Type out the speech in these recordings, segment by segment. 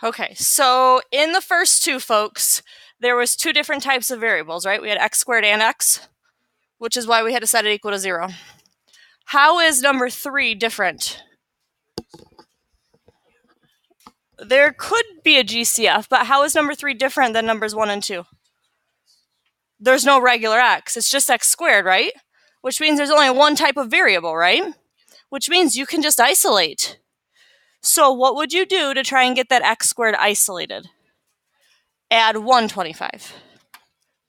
Okay, so in the first two, folks, there was two different types of variables, right? We had x squared and x, which is why we had to set it equal to 0. How is number 3 different? There could be a GCF, but how is number 3 different than numbers 1 and 2? There's no regular x. It's just x squared, right? Which means there's only one type of variable, right? Which means you can just isolate. So what would you do to try and get that x squared isolated? Add 125.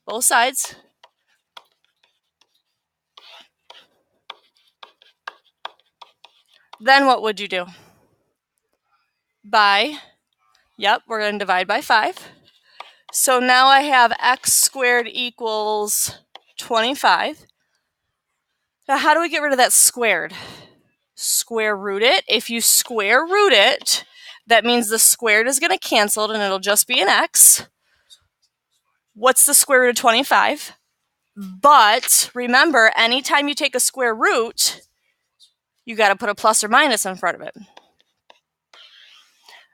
Both sides. Then what would you do? Yep, we're going to divide by 5. So now I have x squared equals 25. Now how do we get rid of that squared? Square root it. If you square root it, that means the squared is going to cancel and it'll just be an x. What's the square root of 25? But remember, anytime you take a square root, you got to put a plus or minus in front of it.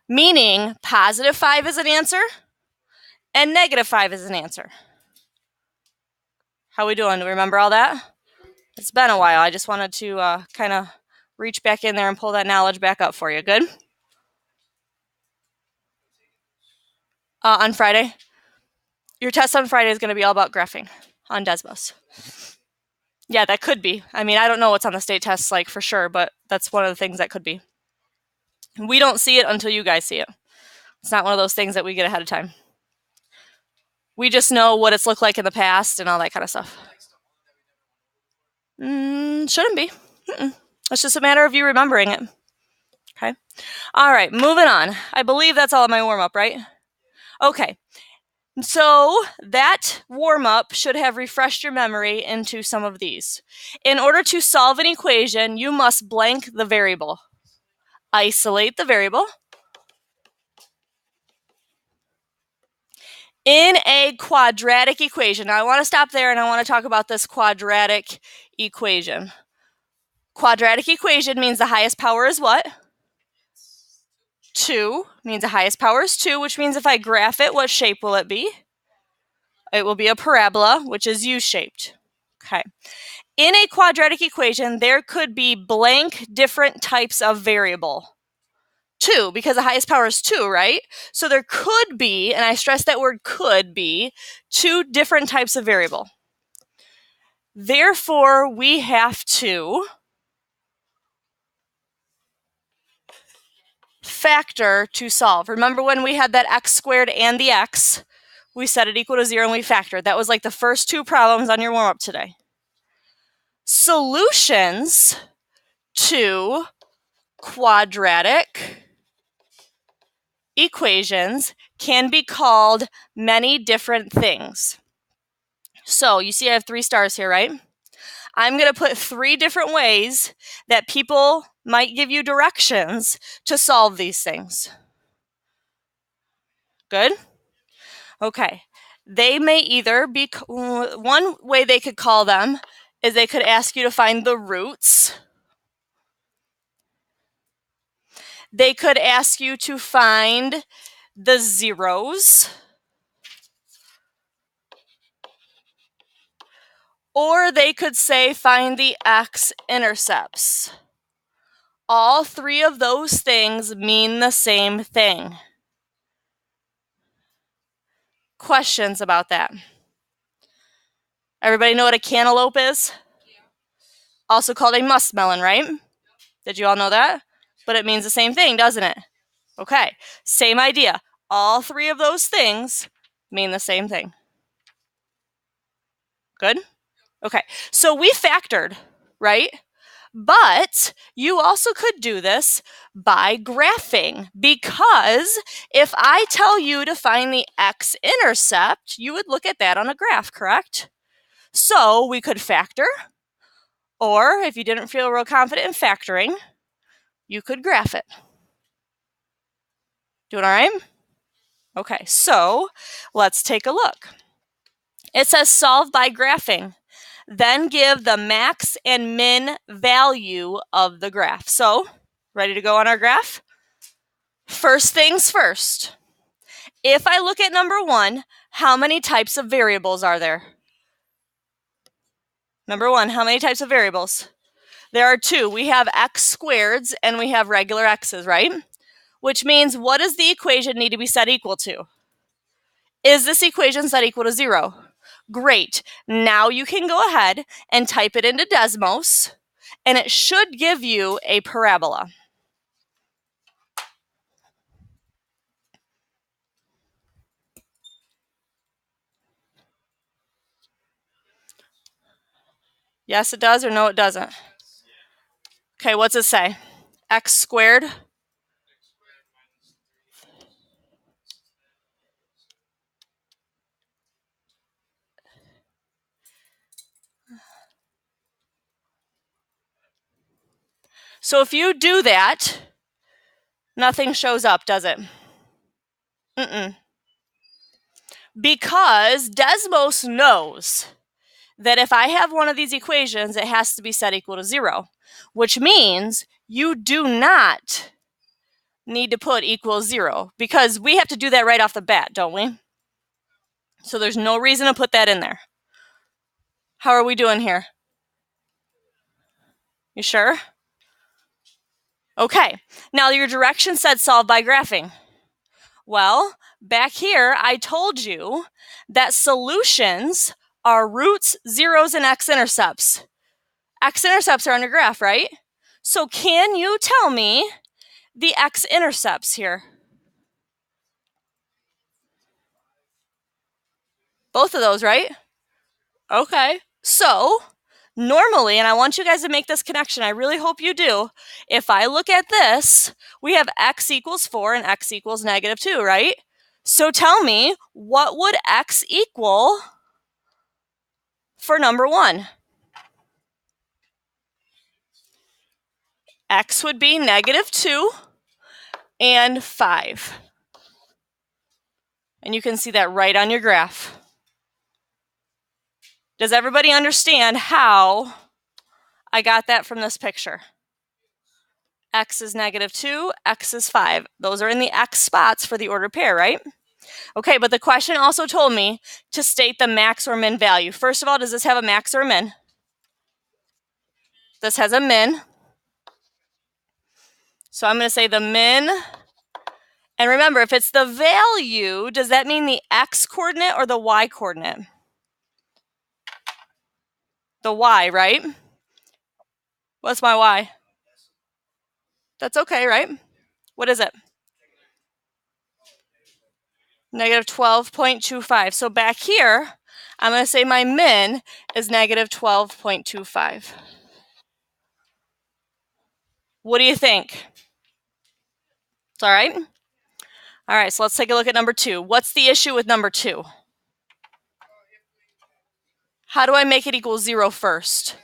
Meaning, positive 5 is an answer, and negative 5 is an answer. How we doing? Do we remember all that? It's been a while. I just wanted to kind of reach back in there and pull that knowledge back up for you. Good? On Friday? Your test on Friday is going to be all about graphing on Desmos. Yeah, that could be. I mean, I don't know what's on the state tests like for sure, but that's one of the things that could be. We don't see it until you guys see it. It's not one of those things that we get ahead of time. We just know what it's looked like in the past and all that kind of stuff. Shouldn't be. It's just a matter of you remembering it. Okay. All right, moving on. I believe that's all of my warm-up, right? Okay. So that warm-up should have refreshed your memory into some of these. In order to solve an equation, you must blank the variable. Isolate the variable. In a quadratic equation, now I want to stop there and I want to talk about this quadratic equation. Quadratic equation means the highest power is what? 2. Means the highest power is 2, which means if I graph it, what shape will it be? It will be a parabola, which is U-shaped. Okay. In a quadratic equation, there could be blank different types of variable. 2, because the highest power is 2, right? So there could be, and I stress that word could be, 2 different types of variable. Therefore, we have to factor to solve. Remember when we had that x squared and the x, we set it equal to 0 and we factored. That was like the first 2 problems on your warm-up today. Solutions to quadratic equations can be called many different things. So you see I have 3 stars here, right? I'm going to put 3 different ways that people might give you directions to solve these things. Good? Okay. They may either be, one way they could call them is they could ask you to find the roots. They could ask you to find the zeros. Or they could say find the x-intercepts. All 3 of those things mean the same thing. Questions about that? Everybody know what a cantaloupe is? Also called a muskmelon, right? Did you all know that? But it means the same thing, doesn't it? Okay, same idea. All 3 of those things mean the same thing. Good? Okay, so we factored, right? But you also could do this by graphing, because if I tell you to find the x-intercept, you would look at that on a graph, correct? So we could factor, or if you didn't feel real confident in factoring, you could graph it. Doing all right? Okay, so let's take a look. It says solve by graphing. Then give the max and min value of the graph. So, ready to go on our graph? First things first. If I look at number 1, how many types of variables are there? Number 1, how many types of variables? There are 2. We have x squareds and we have regular x's, right? Which means, what does the equation need to be set equal to? Is this equation set equal to 0? Great. Now you can go ahead and type it into Desmos, and it should give you a parabola. Yes, it does, or no, it doesn't? Okay, what's it say? X squared. So if you do that, nothing shows up, does it? Because Desmos knows that if I have one of these equations, it has to be set equal to 0, which means you do not need to put equals 0, because we have to do that right off the bat, don't we? So there's no reason to put that in there. How are we doing here? You sure? Okay, now your direction said solve by graphing. Well, back here, I told you that solutions are roots, zeros, and x-intercepts. X-intercepts are on your graph, right? So can you tell me the x-intercepts here? Both of those, right? Okay. So normally, and I want you guys to make this connection, I really hope you do, if I look at this, we have x equals 4 and x equals negative 2, right? So tell me, what would x equal for number 1? X would be negative 2 and 5. And you can see that right on your graph. Does everybody understand how I got that from this picture? X is negative 2, X is 5. Those are in the X spots for the ordered pair, right? Okay, but the question also told me to state the max or min value. First of all, does this have a max or a min? This has a min. So I'm going to say the min. And remember, if it's the value, does that mean the X coordinate or the Y coordinate? The Y, right? What's my Y? That's okay, right? What is it? Negative 12.25. So back here, I'm going to say my min is negative 12.25. What do you think? It's all right? All right, so let's take a look at number 2. What's the issue with number 2? How do I make it equal 0 first?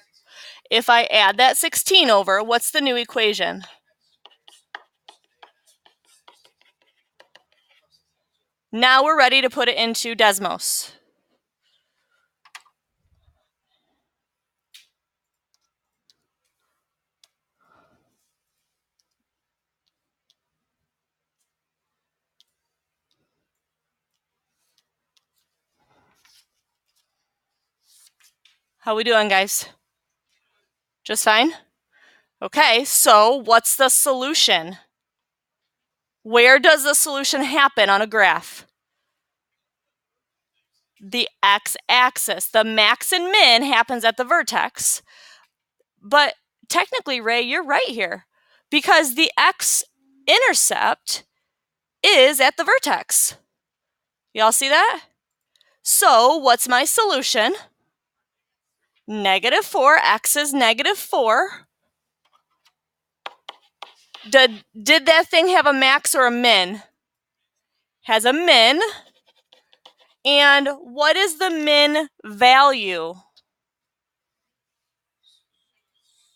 If I add that 16 over, what's the new equation? Now we're ready to put it into Desmos. How we doing, guys? Just fine? Okay, so what's the solution? Where does the solution happen on a graph? The x-axis. The max and min happens at the vertex. But technically, Ray, you're right here, because the x-intercept is at the vertex. Y'all see that? So what's my solution? Negative 4, x is negative 4. Did that thing have a max or a min? Has a min. And what is the min value?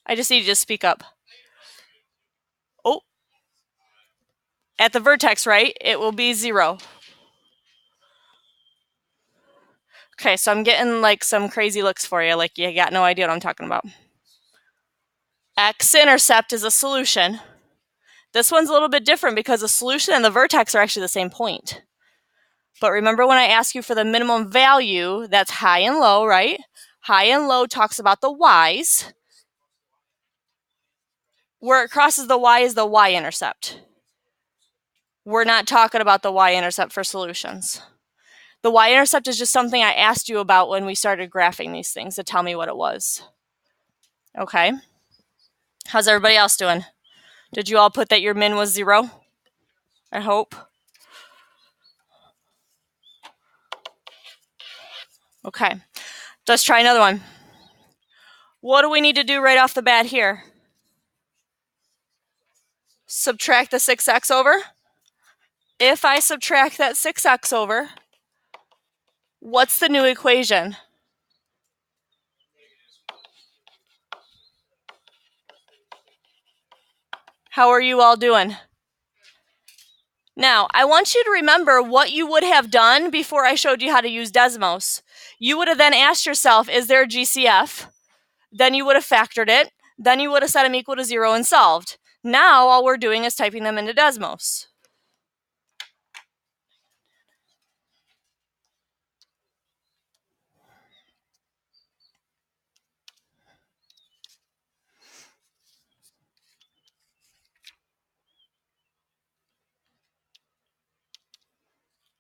I just need you to speak up. Oh, at the vertex, right? It will be 0. Okay, so I'm getting like some crazy looks for you, like you got no idea what I'm talking about. X-intercept is a solution. This one's a little bit different because the solution and the vertex are actually the same point. But remember when I ask you for the minimum value, that's high and low, right? High and low talks about the y's. Where it crosses the y is the y-intercept. We're not talking about the y-intercept for solutions. The y-intercept is just something I asked you about when we started graphing these things to tell me what it was. Okay. How's everybody else doing? Did you all put that your min was 0? I hope. Okay. Let's try another one. What do we need to do right off the bat here? Subtract the 6x over. If I subtract that 6x over, what's the new equation? How are you all doing? Now, I want you to remember what you would have done before I showed you how to use Desmos. You would have then asked yourself, is there a GCF? Then you would have factored it. Then you would have set them equal to 0 and solved. Now, all we're doing is typing them into Desmos.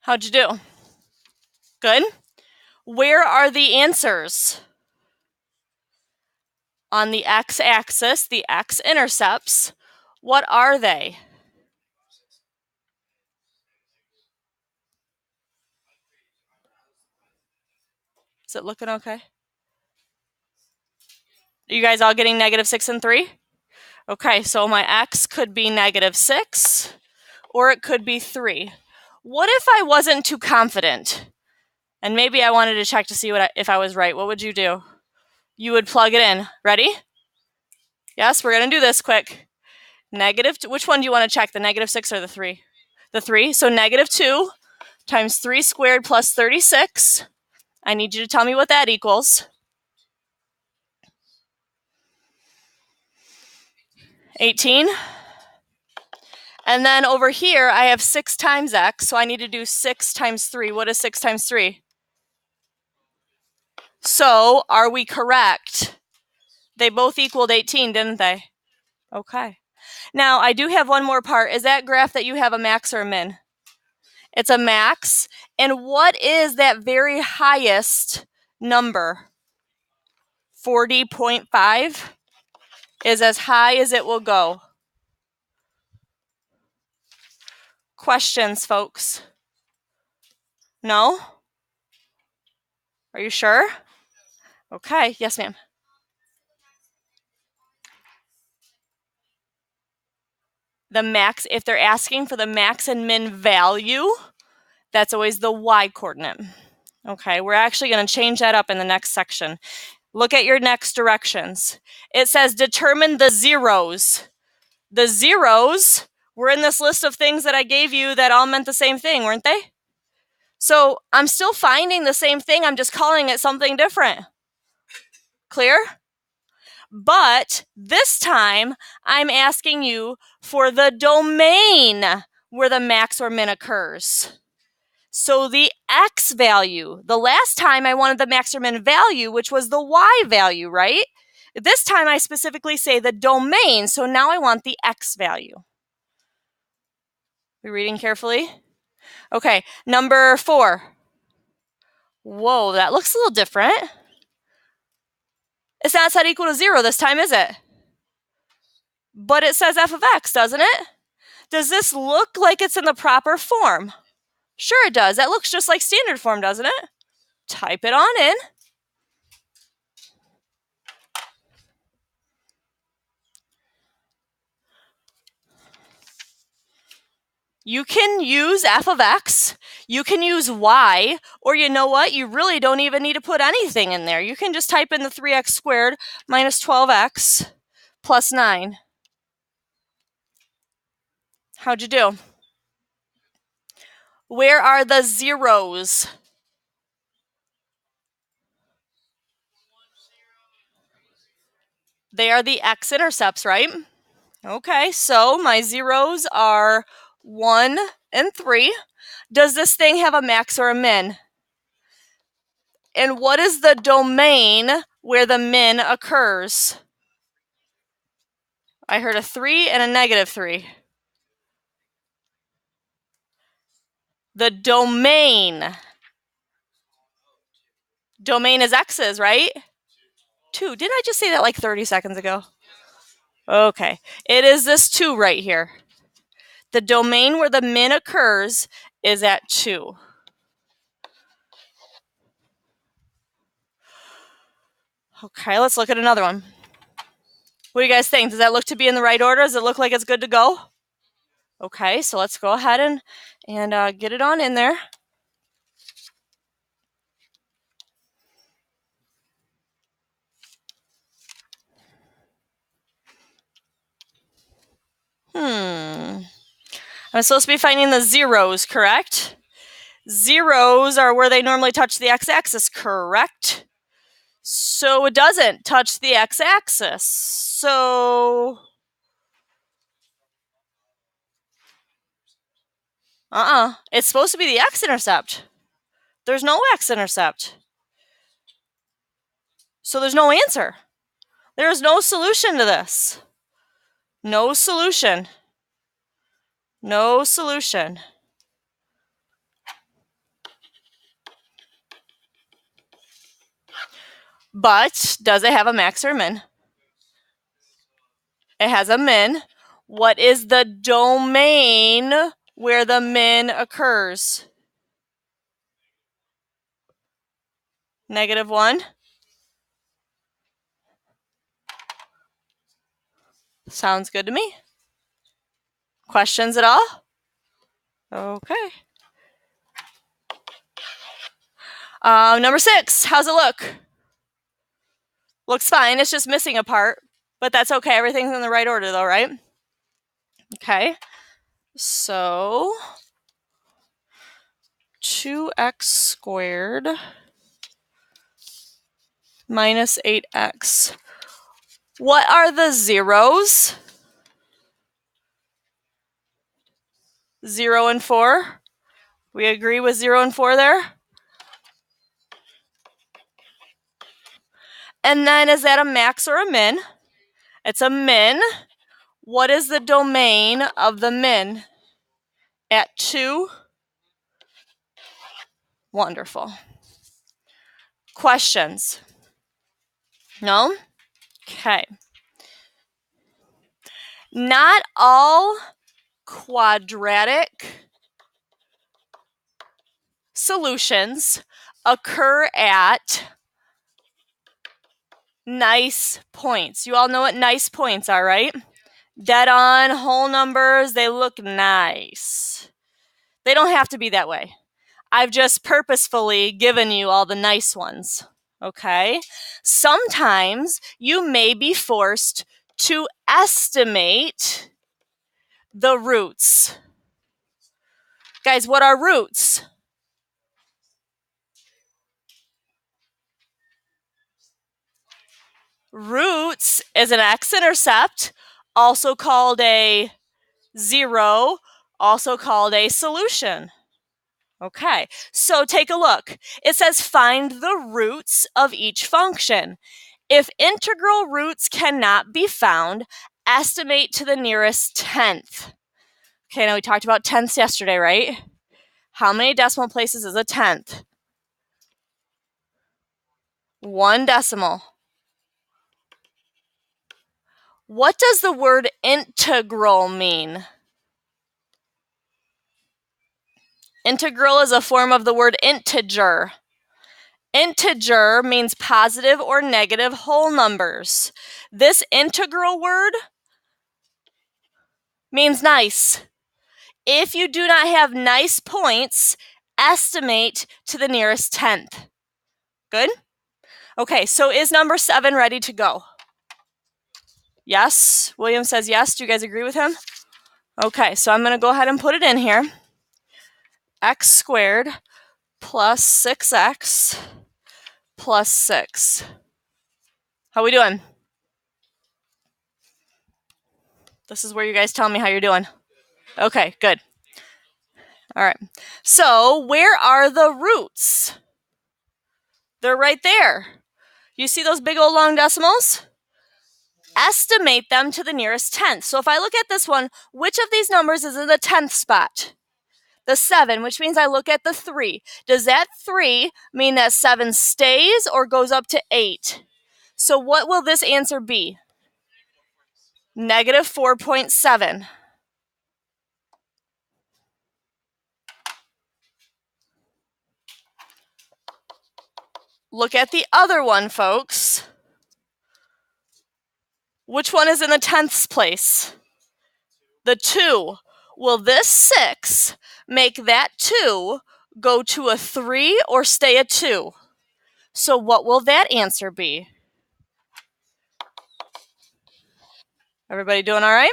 How'd you do? Good? Where are the answers? On the x-axis, the x-intercepts, what are they? Is it looking okay? You guys all getting -6 and 3? Okay, so my x could be -6, or it could be 3. What if I wasn't too confident? And maybe I wanted to check to see if I was right. What would you do? You would plug it in. Ready? Yes, we're going to do this quick. Which one do you want to check, the -6 or the 3? The 3. So -2 times 3 squared plus 36. I need you to tell me what that equals. 18. And then over here, I have 6 times x, so I need to do 6 times 3. What is 6 times 3? So, are we correct? They both equaled 18, didn't they? Okay. Now, I do have one more part. Is that graph that you have a max or a min? It's a max. And what is that very highest number? 40.5 is as high as it will go. Questions, folks? No? Are you sure? Okay. Yes, ma'am. The max, if they're asking for the max and min value, that's always the y-coordinate. Okay, we're actually going to change that up in the next section. Look at your next directions. It says determine the zeros. The zeros were in this list of things that I gave you that all meant the same thing, weren't they? So I'm still finding the same thing, I'm just calling it something different. Clear? But this time, I'm asking you for the domain where the max or min occurs. So the x value, the last time I wanted the max or min value, which was the y value, right? This time I specifically say the domain, so now I want the x value. We reading carefully? Okay, number 4. Whoa, that looks a little different. It's not set equal to 0 this time, is it? But it says f of x, doesn't it? Does this look like it's in the proper form? Sure it does. That looks just like standard form, doesn't it? Type it on in. You can use f of x, you can use y, or you know what? You really don't even need to put anything in there. You can just type in the 3x squared minus 12x plus 9. How'd you do? Where are the zeros? They are the x-intercepts, right? Okay, so my zeros are 1 and 3. Does this thing have a max or a min? And what is the domain where the min occurs? I heard a 3 and a -3. The domain. Domain is x's, right? 2. Didn't I just say that like 30 seconds ago? Okay. It is this 2 right here. The domain where the min occurs is at 2. Okay, let's look at another one. What do you guys think? Does that look to be in the right order? Does it look like it's good to go? Okay, so let's go ahead and get it on in there. I'm supposed to be finding the zeros, correct? Zeros are where they normally touch the x-axis, correct? So it doesn't touch the x-axis. So, it's supposed to be the x-intercept. There's no x-intercept. So there's no answer. There's no solution to this. No solution. No solution. But does it have a max or min? It has a min. What is the domain where the min occurs? -1. Sounds good to me. Questions at all? Okay. Number 6, how's it look? Looks fine, it's just missing a part, but that's okay. Everything's in the right order though, right? Okay, so 2x squared minus 8x. What are the zeros? 0 and 4. We agree with 0 and 4 there? And then is that a max or a min? It's a min. What is the domain of the min? At 2? Wonderful. Questions? No? Okay. Not all quadratic solutions occur at nice points. You all know what nice points are, right? Dead on, whole numbers, they look nice. They don't have to be that way. I've just purposefully given you all the nice ones, okay? Sometimes you may be forced to estimate the roots. Guys, what are roots? Roots is an x-intercept, also called a zero, also called a solution. Okay, so take a look. It says find the roots of each function. If integral roots cannot be found, estimate to the nearest tenth. Okay, now we talked about tenths yesterday, right? How many decimal places is a tenth? 1 decimal. What does the word integral mean? Integral is a form of the word integer. Integer means positive or negative whole numbers. This integral word means nice. If you do not have nice points, estimate to the nearest tenth. Good? Okay, so is number 7 ready to go? Yes? William says yes. Do you guys agree with him? Okay, so I'm going to go ahead and put it in here. X squared plus 6x plus 6. How we doing? This is where you guys tell me how you're doing. Okay, good. All right. So where are the roots? They're right there. You see those big old long decimals? Estimate them to the nearest tenth. So if I look at this one, which of these numbers is in the 10th spot? The 7, which means I look at the 3. Does that 3 mean that 7 stays or goes up to 8? So what will this answer be? Negative 4.7. Look at the other one, folks. Which one is in the 10th place? The 2. Will this 6 make that 2 go to a 3 or stay a 2? So what will that answer be? Everybody doing all right?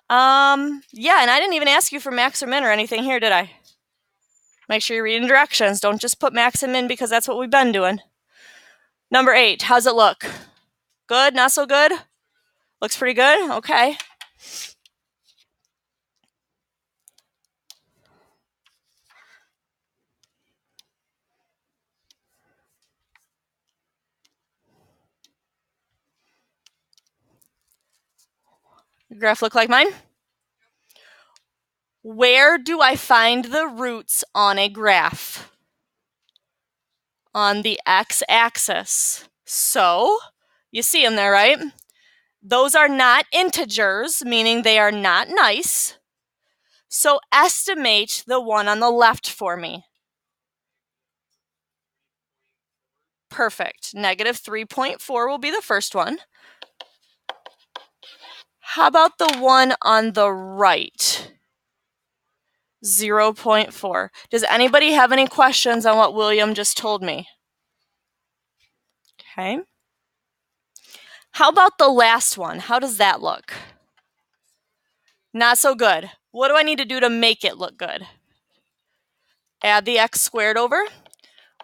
Yeah, and I didn't even ask you for max or min or anything here, did I? Make sure you're reading directions. Don't just put max and min because that's what we've been doing. Number 8, how's it look? Good, not so good? Looks pretty good? Okay. Your graph look like mine? Where do I find the roots on a graph? On the x-axis. So, you see them there, right? Those are not integers, meaning they are not nice. So estimate the one on the left for me. Perfect. Negative 3.4 will be the first one. How about the one on the right? 0.4. Does anybody have any questions on what William just told me? Okay. How about the last one? How does that look? Not so good. What do I need to do to make it look good? Add the x squared over,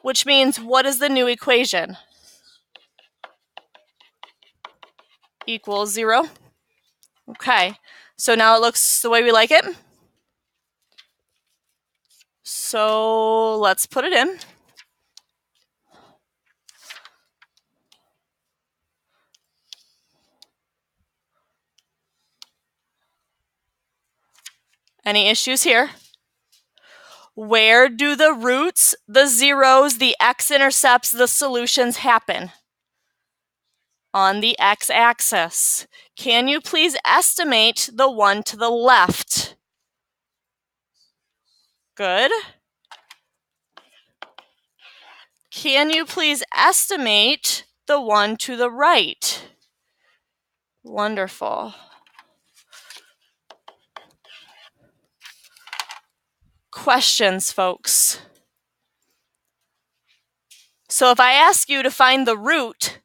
which means what is the new equation? Equals 0. Okay, so now it looks the way we like it. So let's put it in. Any issues here? Where do the roots, the zeros, the x-intercepts, the solutions happen? On the x-axis. Can you please estimate the one to the left? Good. Can you please estimate the one to the right? Wonderful. Questions, folks? So if I ask you to find the root,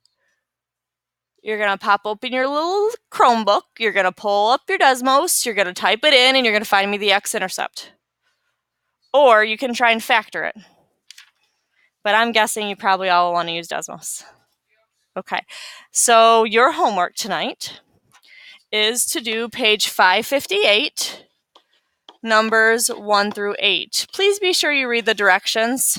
you're going to pop open your little Chromebook, you're going to pull up your Desmos, you're going to type it in, and you're going to find me the x-intercept. Or you can try and factor it. But I'm guessing you probably all want to use Desmos. Okay, so your homework tonight is to do page 558, numbers 1 through 8. Please be sure you read the directions.